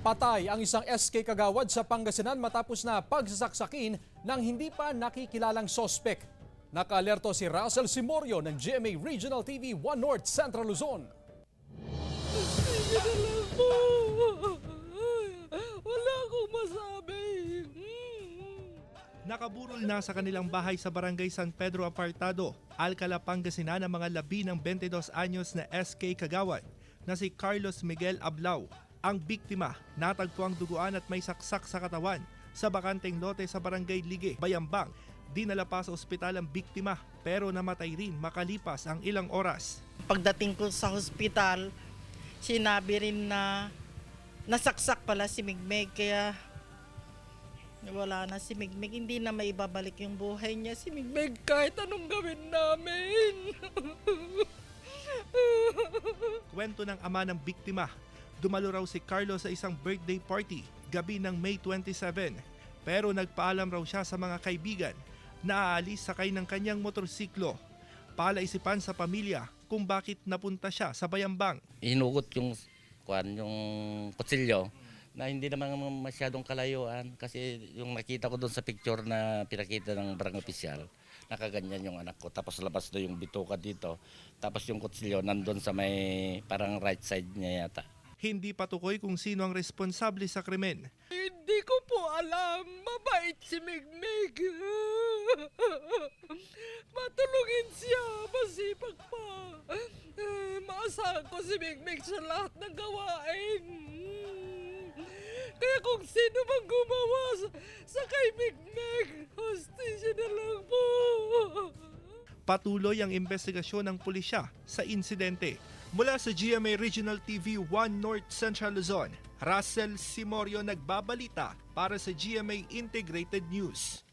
Patay ang isang SK kagawad sa Pangasinan matapos na pagsasaksakin ng hindi pa nakikilalang sospek. Naka-alerto si Russell Simorio ng GMA Regional TV 1 North Central Luzon. Wala akong masabi. Nakaburol na sa kanilang bahay sa Barangay San Pedro Apartado, Alcala, Pangasinan ang mga labi ng 22 anyos na SK kagawad na si Carlos Miguel Ablao. Ang biktima, natagpuang duguan at may saksak sa katawan sa bakanteng lote sa Barangay Ligue, Bayambang. Dinala pa sa ospital ang biktima pero namatay rin makalipas ang ilang oras. Pagdating ko sa hospital, sinabi rin na nasaksak pala si Migmig, kaya wala na si Migmig. Hindi na maibabalik yung buhay niya si Migmig kahit anong gawin namin. Kwento ng ama ng biktima, dumalo raw si Carlos sa isang birthday party gabi ng May 27 pero nagpaalam raw siya sa mga kaibigan na aalis sakay ng kanyang motorsiklo. Palaisipan sa pamilya kung bakit napunta siya sa Bayambang. Hinugot yung kutsilyo na hindi naman masyadong kalayuan kasi yung nakita ko doon sa picture na pinakita ng barangay opisyal, nakaganyan yung anak ko. Tapos labas do yung bituka dito. Tapos yung kutsilyo nandun sa may parang right side niya yata. Hindi patukoy kung sino ang responsable sa krimen. Hindi ko po alam. Mabait si Migmig. Matulungin siya. Masipag pa. Maasahan ko si Migmig sa lahat ng gawain. Kaya kung sino mang gumawa sa kay Migmig, hostisya na lang po. Patuloy ang investigasyon ng pulisya sa insidente. Mula sa GMA Regional TV 1 North Central Luzon, Russell Simorio nagbabalita para sa GMA Integrated News.